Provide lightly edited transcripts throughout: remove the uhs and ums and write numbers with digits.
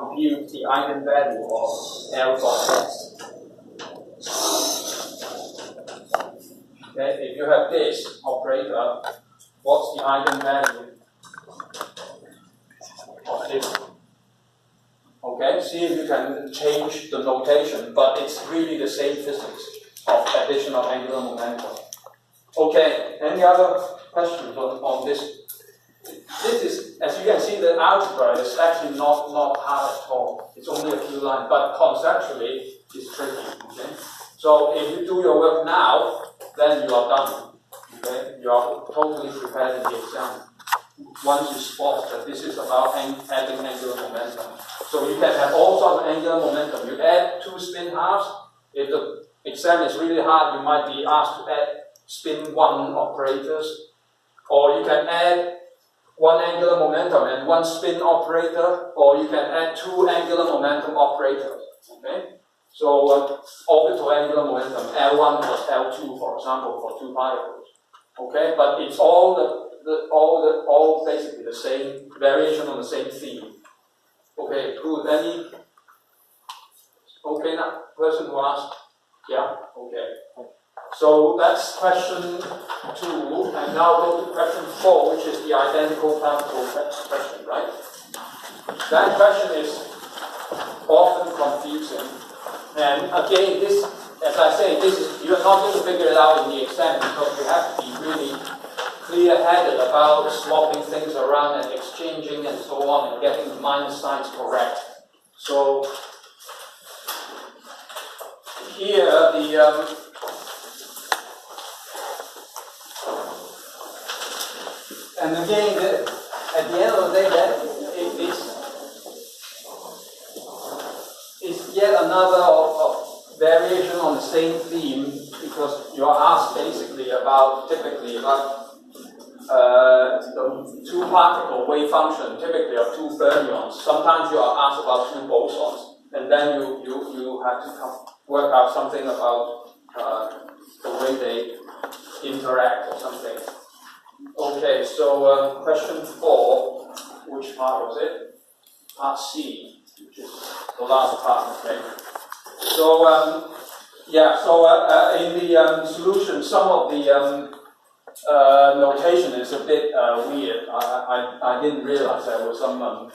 compute the eigenvalue of L dot S. Okay, if you have this operator, what's the eigenvalue of this? Okay, see if you can change the notation, but it's really the same physics of addition of angular momentum. Okay, any other questions on this? This is, as you can see, the algebra is actually not hard at all. It's only a few lines, but conceptually it's tricky. Okay, so if you do your work now, then you are done. Okay, you are totally prepared in the exam. Once you spot that this is about adding angular momentum, so you can have all sorts of angular momentum. You add two spin halves. If the exam is really hard, you might be asked to add spin 1 operators, or you can add one angular momentum and one spin operator, or you can add two angular momentum operators. Okay, so orbital angular momentum L1 plus L2, for example, for two particles. Okay, but it's all all basically the same variation on the same theme. Okay, good. Any? Okay, now person who asked. Yeah. Okay. So that's question 2, and now go to question 4, which is the identical particle question, right? That question is often confusing, and again, this, as I say, this is, you're not going to figure it out in the exam because you have to be really clear-headed about swapping things around and exchanging and so on, and getting the minus signs correct. So here the and again, at the end of the day, that is yet another variation on the same theme, because you are asked basically about, typically about the two-particle wave function, typically of two fermions. Sometimes you are asked about two bosons, and then you have to work out something about the way they interact or something. Okay, so question 4, which part was it? Part C, which is the last part, okay. So, yeah, so in the solution, some of the notation is a bit weird. I didn't realize there was some,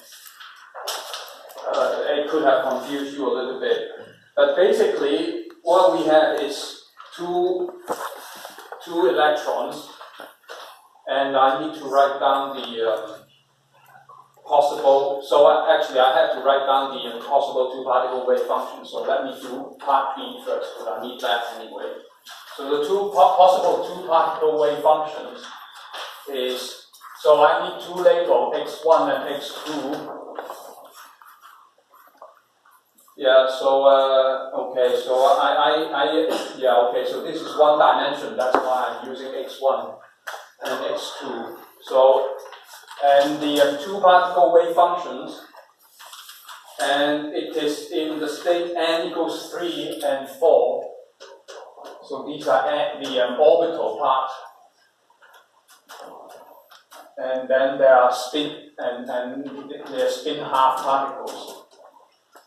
it could have confused you a little bit. But basically, what we have is two electrons, and I need to write down the possible, so actually I have to write down the possible two-particle wave function, so let me do part B first, because I need that anyway. So the two possible two-particle wave functions is, so I need two labels, x1 and x2. Yeah, so, okay, so yeah, okay, so this is one dimension, that's why I'm using x1 and x2. So, and the two-particle wave functions, and it is in the state n equals 3 and 4. So these are the orbital part. And then there are spin, and there are spin half particles,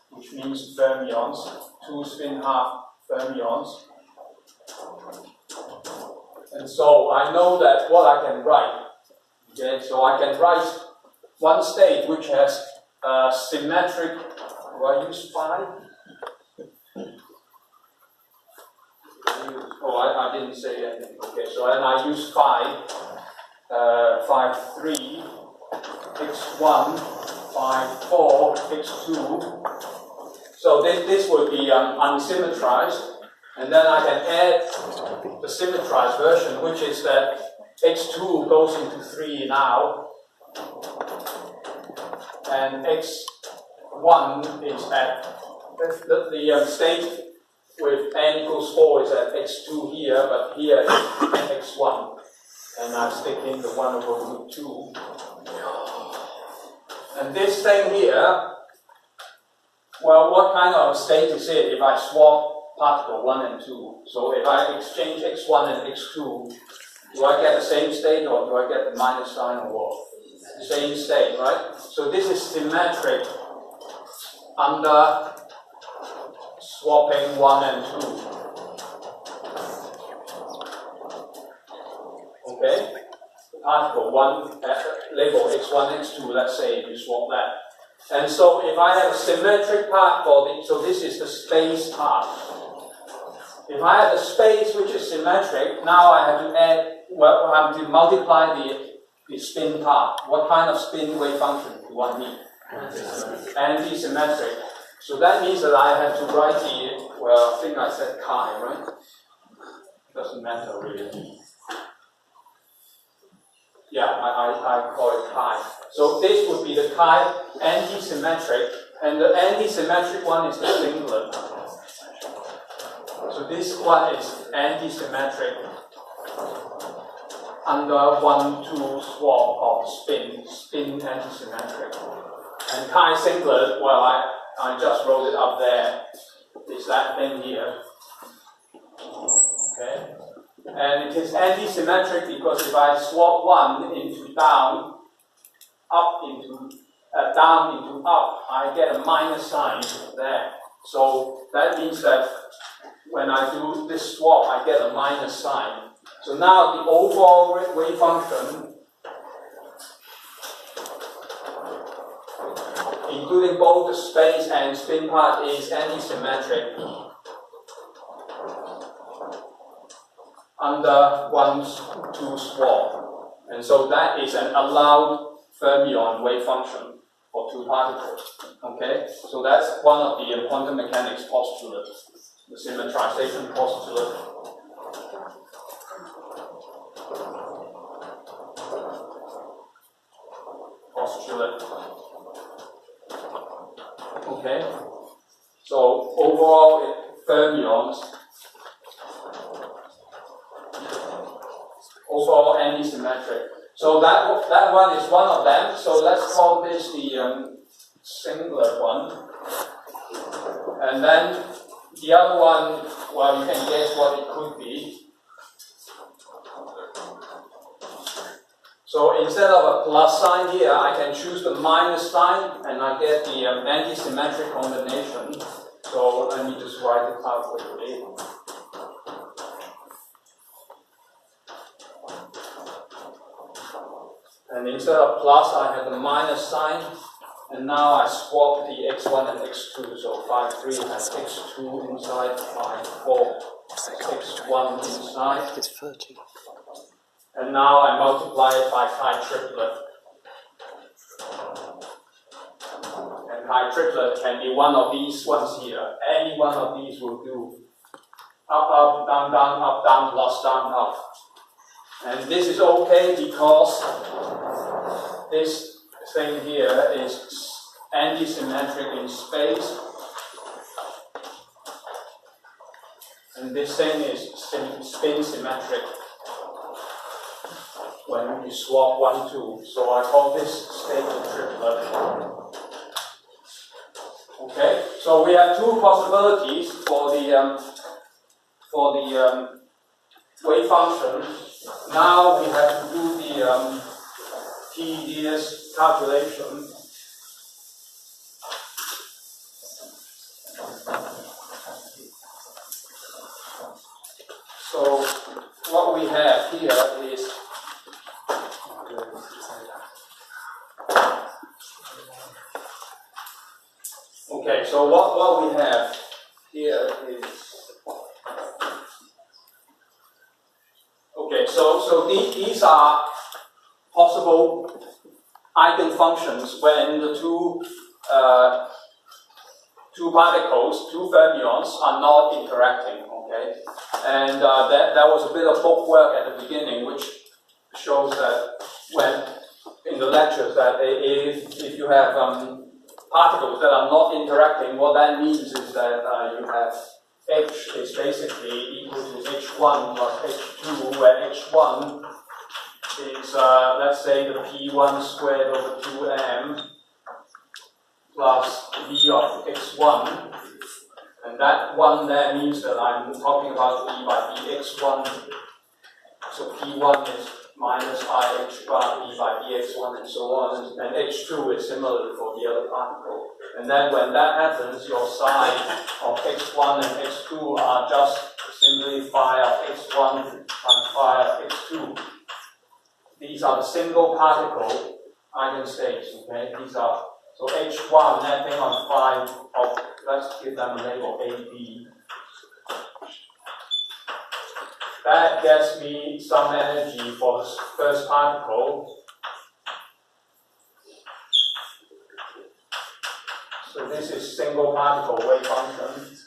which means fermions, two spin half fermions. And so I know that what I can write. Okay, so I can write one state which has symmetric. Do I use 5? Oh, I didn't say anything. Okay, so then I use 5, 5, 3, x1, 5, 4, x2. So this will be unsymmetrized. And then I can add the symmetrized version, which is that x2 goes into 3 now, and x1 is at the state with n equals 4 is at x2 here, but here is x1, and I stick in the 1 over root 2. And this thing here, well, what kind of state is it if I swap particle 1 and 2? So if I exchange x1 and x2, do I get the same state, or do I get the minus sign, or what? Same state, right? So this is symmetric under swapping 1 and 2. Okay? Particle 1, label x1, x2, let's say you swap that. And so if I have a symmetric part for the, so this is the space part. If I have a space which is symmetric, now I have to add, well, I have to multiply the spin part. What kind of spin wave function do I need? Anti-symmetric. So that means that I have to write the, well, I think I said chi, right? Doesn't matter really. Yeah, I call it chi. So this would be the chi anti-symmetric, and the anti-symmetric one is the singlet. So this one is anti-symmetric under 1-2 swap of spin anti-symmetric. And chi singlet, well, I just wrote it up there. It's that thing here. Okay. And it is anti-symmetric because if I swap 1 into down, up into down into up, I get a minus sign there. So that means that when I do this swap, I get a minus sign. So now the overall wave function, including both the space and spin part, is anti-symmetric under 1-2 swap. And so that is an allowed fermion wave function for two particles. Okay? So that's one of the quantum mechanics postulates, the symmetrization postulate. Okay? So overall, fermions, overall anti-symmetric. So that one is one of them. So let's call this the singlet one. And then the other one, well, you can guess what it could be. So instead of a plus sign here, I can choose the minus sign, and I get the anti-symmetric combination. So let me just write it out quickly. And instead of plus, I have the minus sign, and now I swap the x1 and x2. So 5, 3 has x2 inside, 5, 4, x1 inside. It's 30. And now I multiply it by chi triplet. And chi triplet can be one of these ones here. Any one of these will do. Up, up, down, down, up, down, plus, down, up. And this is okay because this thing here is anti-symmetric in space. And this thing is spin symmetric when you swap 1, 2. So I call this stable triplet. Okay, so we have two possibilities for the wave function. Now we have to do the TDS calculation. So what we have here is okay, so what we have here is okay, so these are possible eigenfunctions when the two particles, two fermions, are not interacting. Okay, and that was a bit of bookwork at the beginning, which shows that when in the lectures that if you have particles that are not interacting, what that means is that you have H is basically equal to H1 plus H2, where H1 is, let's say, the P1 squared over 2m plus V of X1. And that one there means that I'm talking about V by Vx1. So P1 is minus IH bar V by Vx1 and so on. And H2 is similar for the other particle. And then when that happens, your psi of x1 and x2 are just simply phi of x1 times phi of x2. These are the single particle eigenstates, okay? These are, so h1 mapping on phi of, let's give them a label AB. That gets me some energy for the first particle. So this is single particle wave function.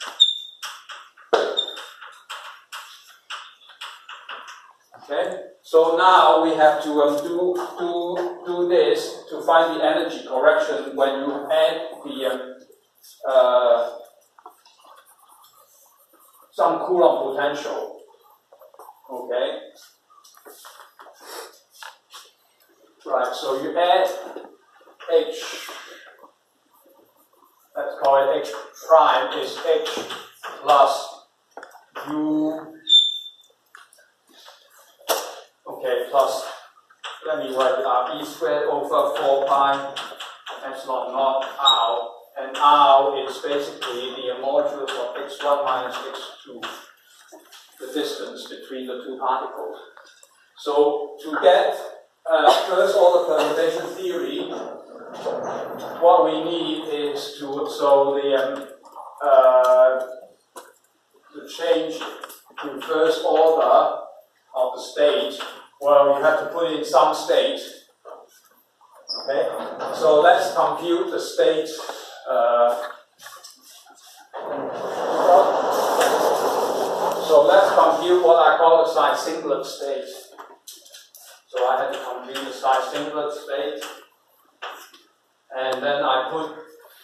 Okay, so now we have to do this to find the energy correction when you add the some Coulomb potential. Okay, right. So you add H. Let's call it H prime is H plus U. Okay, plus, let me write it out, E squared over 4 pi epsilon naught R. And R is basically the modulus of x1 minus x2, the distance between the two particles. So to get first order perturbation theory, what we need is to, to change to first order of the state. Well, you have to put in some state. Okay, so let's compute the state. So let's compute what I call the psi singlet state. So I had to compute the psi singlet state. And then I put,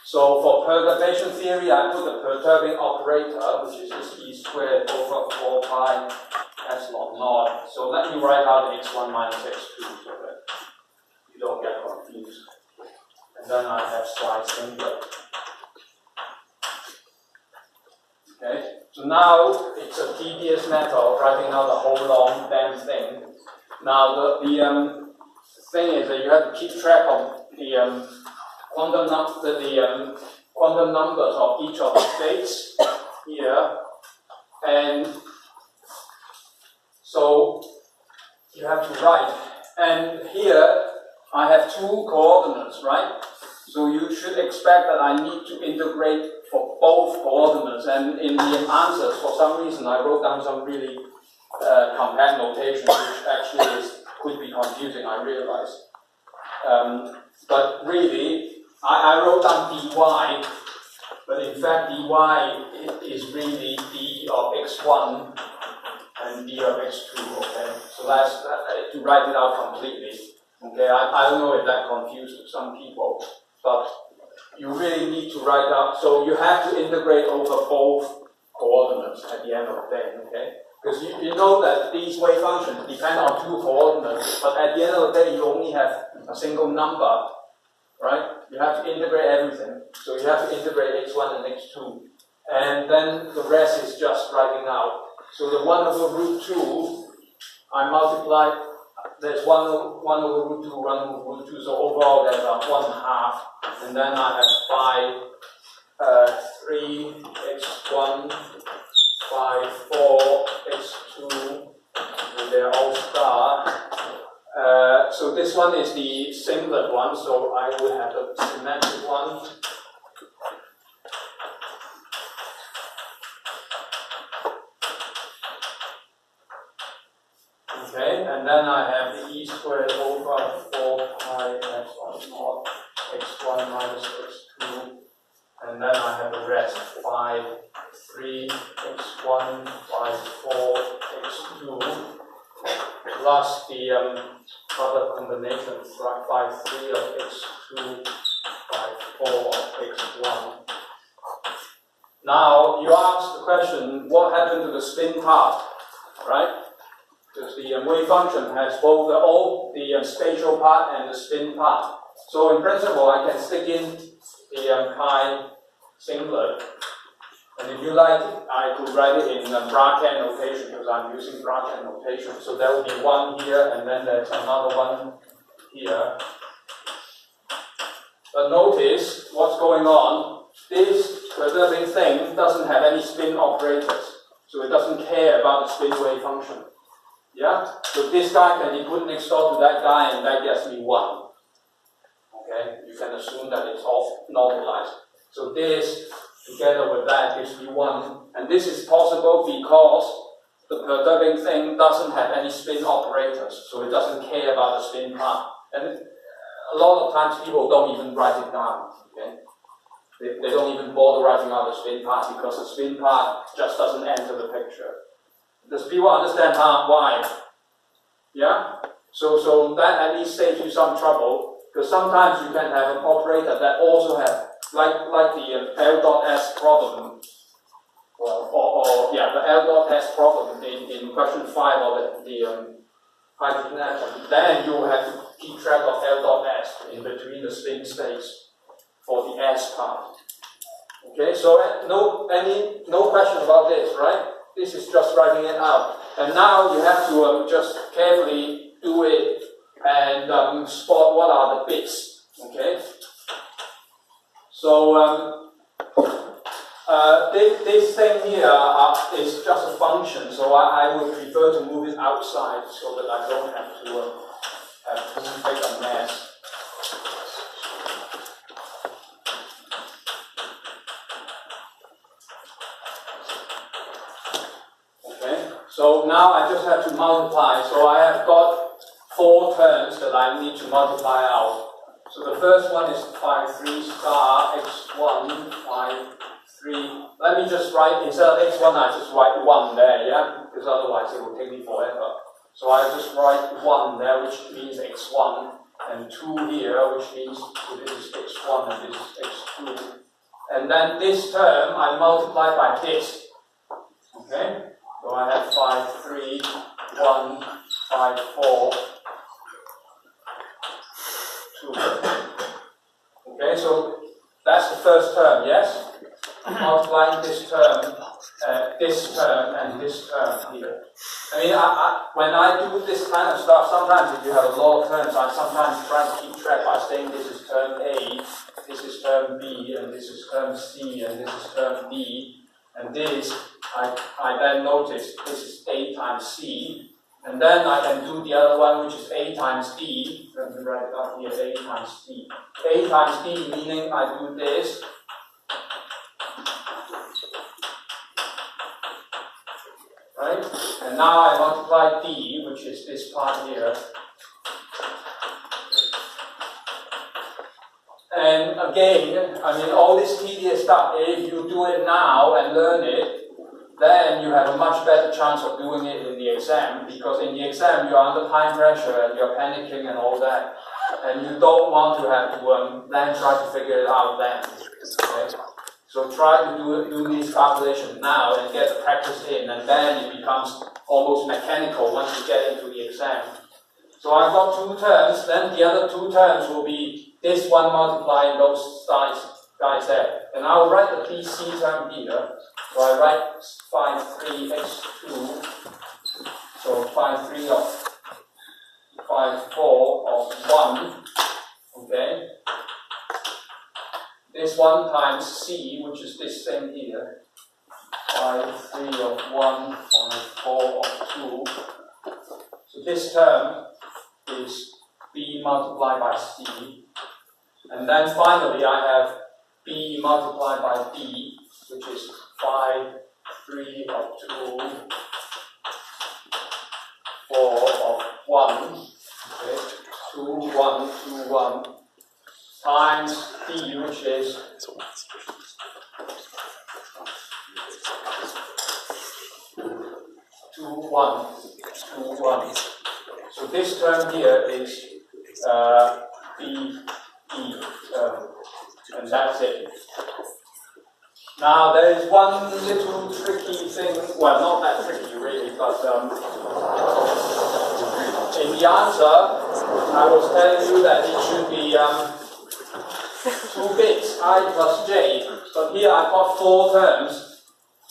so for perturbation theory, I put the perturbing operator, which is this E squared over 4 pi epsilon naught. So let me write out x1 minus x2 so that you don't get confused. And then I have psi singlet. Okay, so now it's a tedious matter of writing out the whole long damn thing. Now the thing is that you have to keep track of the quantum numbers of each of the states here, and so you have to write. And here I have two coordinates, right? So you should expect that I need to integrate for both coordinates. And in the answers, for some reason, I wrote down some really compact notation, which actually could be confusing, I realize. But really, I wrote down dy, but in fact dy is really d of x1 and d of x2, okay? So that's to write it out completely. Okay, I don't know if that confused some people, but you really need to write out, so you have to integrate over both coordinates at the end of the day, okay? Because you know that these wave functions depend on two coordinates, but at the end of the day you only have a single number, right? You have to integrate everything. So you have to integrate x1 and x2. And then the rest is just writing out. So the 1 over root 2, I multiply, there's 1 over root 2, 1 over root 2, so overall there's a 1/2. And then I have 3 x1, 5, 4 x2, and they're all star. So this one is the singlet one, so I would have the symmetric one. Okay, and then I have the E squared over 4 pi epsilon naught x1 minus x2, and then I have the rest, 5, 3, x1, 5, 4, x2, plus the other combination, 5, 3 of x2, 5, 4 of x1. Now, you ask the question, what happened to the spin part, right? Because the wave function has both the spatial part and the spin part. So in principle, I can stick in the chi singlet. And if you like, I could write it in bracket notation because I'm using bracket notation. So there will be one here, and then there's another one here. But notice what's going on. This perturbing thing doesn't have any spin operators, so it doesn't care about the spin wave function. Yeah? So this guy can be put next door to that guy, and that gets me 1. Okay? You can assume that it's all normalized. So this, together with that, gives me 1. And this is possible because the perturbing thing doesn't have any spin operators, so it doesn't care about the spin part. And a lot of times people don't even write it down. Okay? They don't even bother writing out the spin part because the spin part just doesn't enter the picture. Does people understand why? Yeah? So that at least saves you some trouble, because sometimes you can have an operator that also has, like the L dot S problem, the L dot S problem in question 5 of the hydrogen atom. Then you have to keep track of L dot S in between the spin states for the S part. Okay, so no question about this, right? This is just writing it out. And now you have to just carefully do it and spot what are the bits. Okay? So this thing here is just a function, so I would prefer to move it outside so that I don't have to make a mess. So now I just have to multiply. So I have got 4 terms that I need to multiply out. So the first one is phi 3 star x1 phi 3. Let me just write, instead of x1, I just write 1 there, yeah? Because otherwise it will take me forever. So I just write 1 there, which means x1, and 2 here, which means so this is x1 and this is x2. And then this term I multiply by this. Okay? So I have phi 3, 1, phi 4, 2. Okay, so that's the first term, yes? Multiplying this term, and this term here. I mean, when I do this kind of stuff, sometimes if you have a lot of terms, I sometimes try to keep track by saying this is term A, this is term B, and this is term C, and this is term D, and this, I then notice this is A times C, and then I can do the other one, which is A times D. Let me write it up here, A times D. A times D meaning I do this, right? And now I multiply D, which is this part here. And again, I mean, all this tedious stuff, if you do it now and learn it, then you have a much better chance of doing it in the exam, because in the exam you're under time pressure and you're panicking and all that, and you don't want to have to then try to figure it out then. Okay? So try to do these calculations now and get the practice in, and then it becomes almost mechanical once you get into the exam. So I've got 2 terms, then the other 2 terms will be this one multiplying those guys there. And I'll write the BC term here. So I write phi 3 x2, so phi 3 of phi 4 of 1, okay? This one times C, which is this thing here, phi 3 of 1, phi 4 of 2. So this term is B multiplied by C. And then finally I have B multiplied by D, which is phi 3 of 2, 4 of 1, okay, 2, 1, 2, 1, times D, which is 2, 1, 2, 1. So this term here is B, E term, and that's it. Now there is one little tricky thing, well not that tricky really, but in the answer I was telling you that it should be 2 bits, I plus j, but here I've got 4 terms,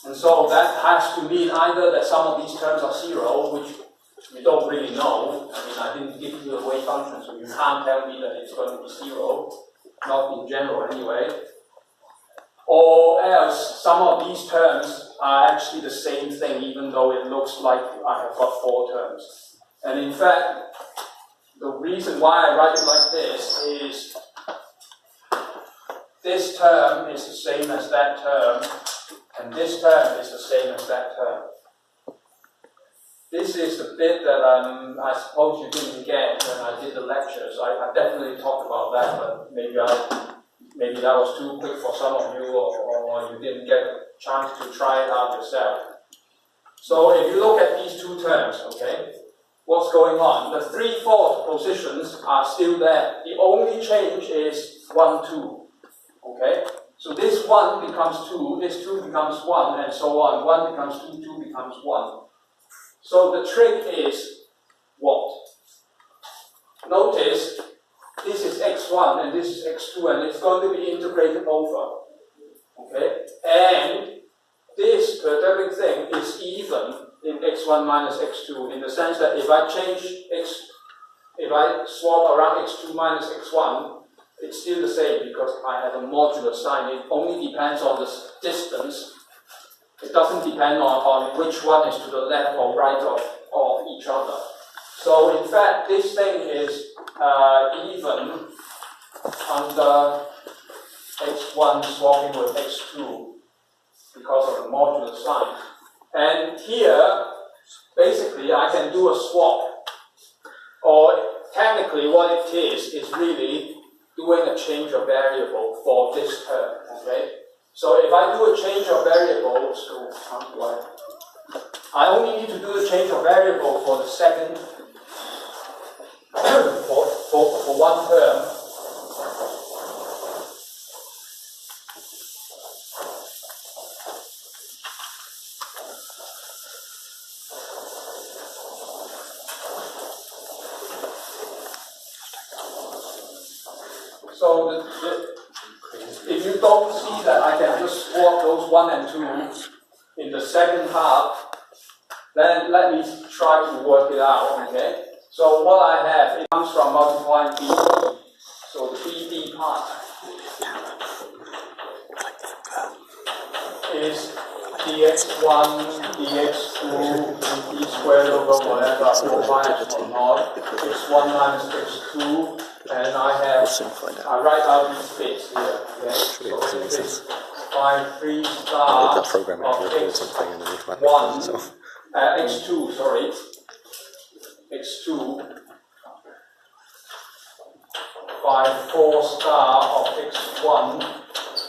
and so that has to mean either that some of these terms are 0, which we don't really know. I mean, I didn't give you a wave function, so you can't tell me that it's going to be 0. not in general anyway. Or else, some of these terms are actually the same thing, even though it looks like I have got 4 terms. And in fact, the reason why I write it like this is this term is the same as that term, and this term is the same as that term. This is the bit that I suppose you didn't get when I did the lectures. I definitely talked about that, but maybe that was too quick for some of you, or you didn't get a chance to try it out yourself. So if you look at these 2 terms, okay, what's going on? The 3/4 positions are still there. The only change is 1, 2. Okay? So this 1 becomes 2, this 2 becomes 1, and so on. 1 becomes 2, 2 becomes 1. So the trick is what? Notice this is x1 and this is x2, and it's going to be integrated over. Okay? And this quadratic thing is even in x1 minus x2, in the sense that if I swap around x2 minus x1, it's still the same because I have a modular sign. It only depends on the distance. It doesn't depend on which one is to the left or right of each other. So in fact, this thing is even under x1 swapping with x2 because of the modular sign. And here, basically, I can do a swap. Or technically, what it is really doing a change of variable for this term. Okay? So if I do a change of variable, so how do I only need to do the change of variable for the second, for one term. So if you don't see that I can just swap those 1 and 2 in the second half, then let me try to work it out, okay? So what I have, it comes from multiplying BD. So the BD part is dx1, dx2, d squared over whatever, or minus or not, x1 minus x2, and I write out these bits here. Okay? So this is by 3 star of x1, x2, sorry, x2, by 4 star of x1,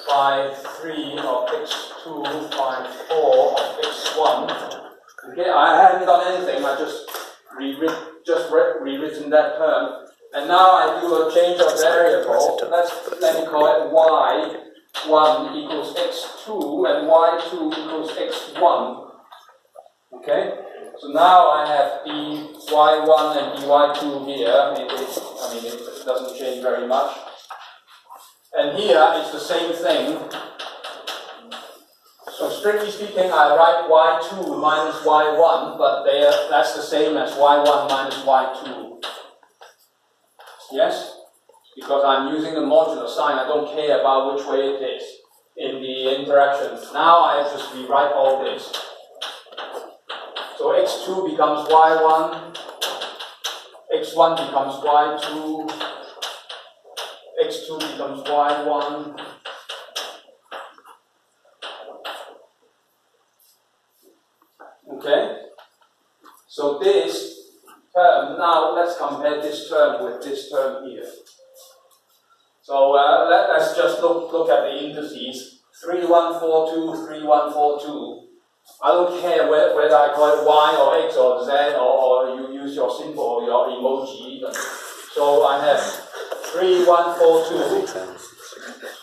by 3 of x2, by 4 of x1. Okay, I haven't done anything, I just rewritten that term. And now I do a change of variable. Let me call it y1 equals x2 and y2 equals x1. Okay? So now I have dy1 and dy2 here. It doesn't change very much. And here it's the same thing. So strictly speaking, I write y2 minus y1, but that's the same as y1 minus y2. Yes? Because I'm using the modular sign, I don't care about which way it is in the interaction. Now I just rewrite all this. So x2 becomes y1, x1 becomes y2, x2 becomes y1, okay? So this term, now let's compare this term with this term here. So let's just look at the indices. 3, 1, 4, 2, 3, 1, 4, 2. I don't care whether I call it Y or X or Z or you use your symbol or your emoji even. So I have 3, 1, 4, 2.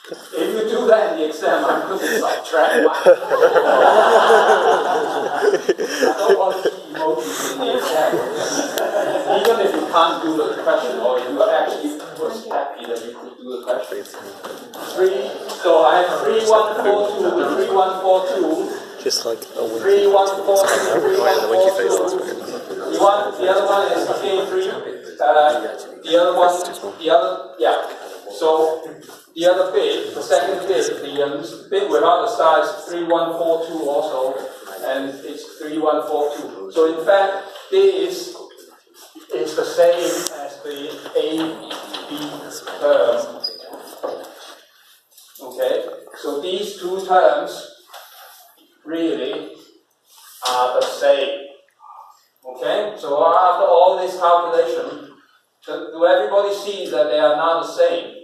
If you do that in the exam, I'm going to sidetrack. I don't want to see emojis in the exam. Even if you can't do the question or you actually was happy that you could do the question. So I have 3, 1, 4, 2, 3, 1, 4, 2. Just like a winky 3, 1, 4, 2, 3, 1, 4, 2. The other one is again 3. The other one, yeah. So the other bit, the second bit, the bit without the star is 3142 also, and it's 3142. So in fact, this is the same as the AB term. Okay, so these two terms really are the same. Okay, so after all this calculation, do everybody see that they are now the same?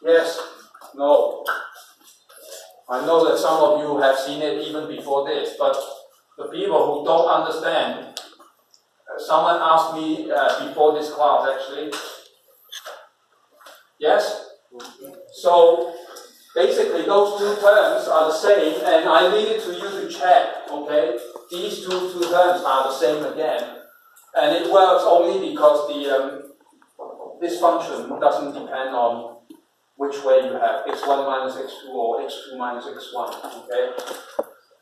Yes? No? I know that some of you have seen it even before this, but the people who don't understand, someone asked me before this class actually. Yes? So basically those two terms are the same, and I leave it to you to check, okay? These two terms are the same again. And it works only because this function doesn't depend on which way you have x1 minus x2 or x2 minus x1, okay?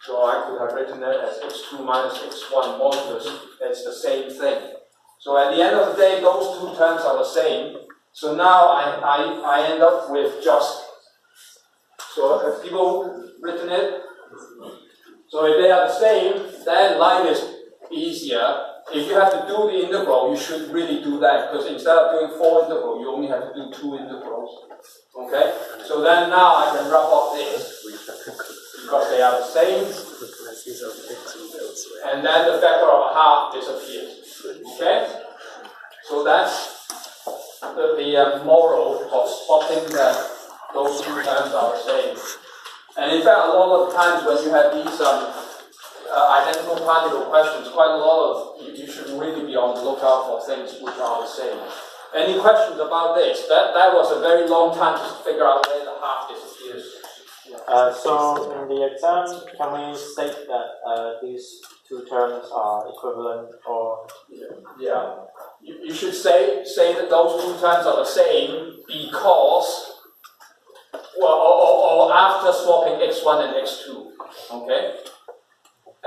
So I could have written it as x2 minus x1 modulus. It's the same thing. So at the end of the day, those two terms are the same. So now I end up with just, so have people written it? So if they are the same, then life is easier. If you have to do the integral, you should really do that, because instead of doing 4 integrals, you only have to do 2 integrals. Okay? So then now I can rub off this, because they are the same, and then the factor of a half disappears. Okay? So that's the moral of spotting that those two terms are the same. And in fact, a lot of times when you have these identical particle questions, quite a lot of you should really be on the lookout for things which are the same. Any questions about this? That was a very long time to figure out where the half disappears. So in the exam, can we state that these two terms are equivalent, or? Yeah. You should say that those two terms are the same because, or after swapping x1 and x2, okay?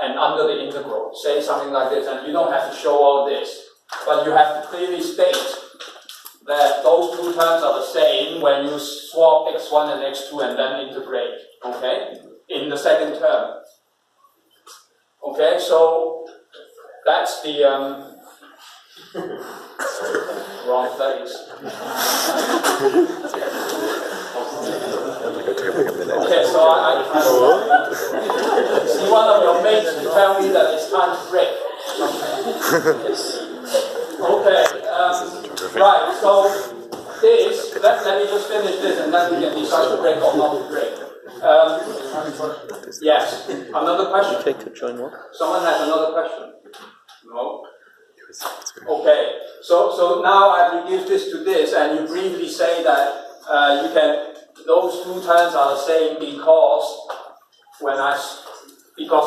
And under the integral, say something like this, and you don't have to show all this, but you have to clearly state that those two terms are the same when you swap x1 and x2 and then integrate, okay, in the second term. Okay, so that's the wrong place. Okay, so I see one of your mates to tell me that it's time to break. Okay, right, so this, let me just finish this and then we can decide to break or not to break. Yes, another question? Someone has another question? No? Okay, so now I reduce this to this, and you briefly say that those two terms are the same because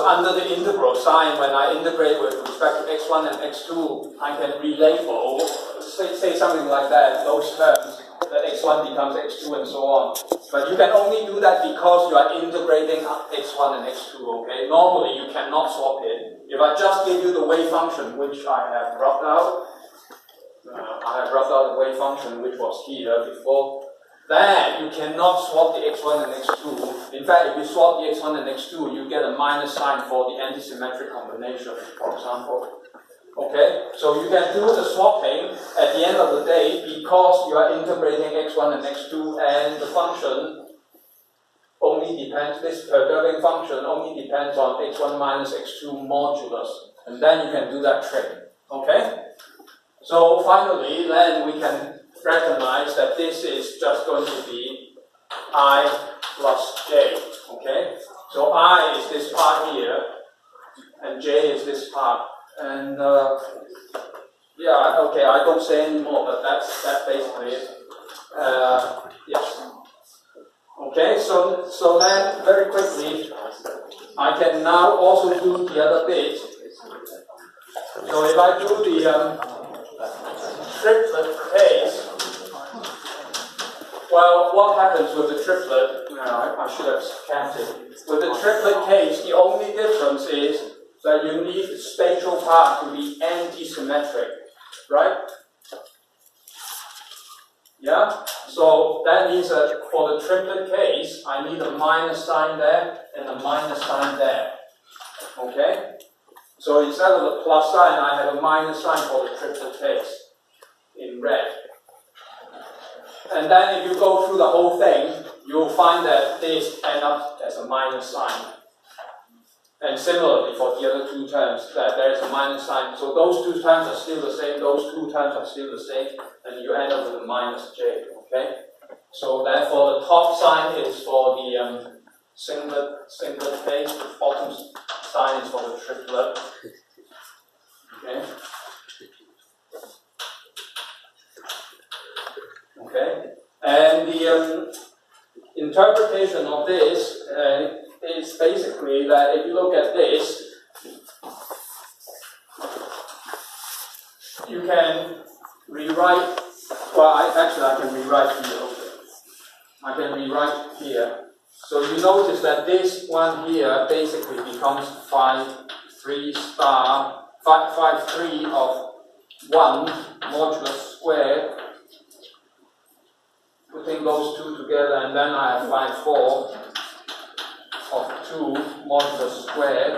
under the integral sign, when I integrate with respect to x1 and x2, I can relabel, say something like that, those terms, that x1 becomes x2 and so on. But you can only do that because you are integrating x1 and x2, okay? Normally you cannot swap it. If I just give you the wave function, which I have rubbed out, the wave function which was here before, then you cannot swap the x1 and x2. In fact, if you swap the x1 and x2, you get a minus sign for the antisymmetric combination, for example. Okay, so you can do the swapping at the end of the day because you are integrating x1 and x2, and the function only depends, this perturbing function only depends on x1 minus x2 modulus, and then you can do that trick. Okay? So finally, then we can recognize that this is just going to be I plus j. Okay? So I is this part here, and j is this part. And yeah, okay, I don't say anymore, but that's basically it. Yes. Okay, so then very quickly, I can now also do the other bit. So if I do the triplet case, well, what happens with the triplet? I should have counted. With the triplet case, the only difference is that you need the spatial part to be anti-symmetric, right? Yeah? So that means that for the triplet case, I need a minus sign there and a minus sign there. Okay? So instead of the plus sign, I have a minus sign for the triplet case in red. And then if you go through the whole thing, you'll find that this ends up as a minus sign. And similarly for the other two terms, that there is a minus sign. So those two terms are still the same, those two terms are still the same, and you end up with a minus j, okay? So therefore the top sign is for the singlet case, the bottom sign is for the triplet. Okay? Okay? And the interpretation of this is basically that if you look at this, you can rewrite, well, I can rewrite here. I can rewrite here. So you notice that this one here basically becomes 5, 3 of 1 modulus squared. Putting those two together, and then I have 5, 4 of 2 modulus squared.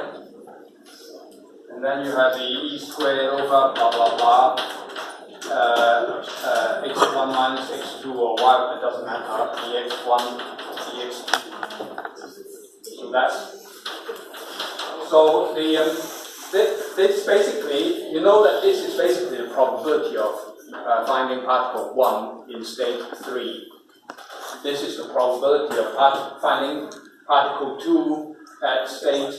And then you have the e squared over blah blah blah. X1 minus x2 or y, it doesn't matter. Dx1, dx2. So that's so this basically, you know that this is basically the probability of finding particle 1 in state 3. This is the probability of finding particle 2 at state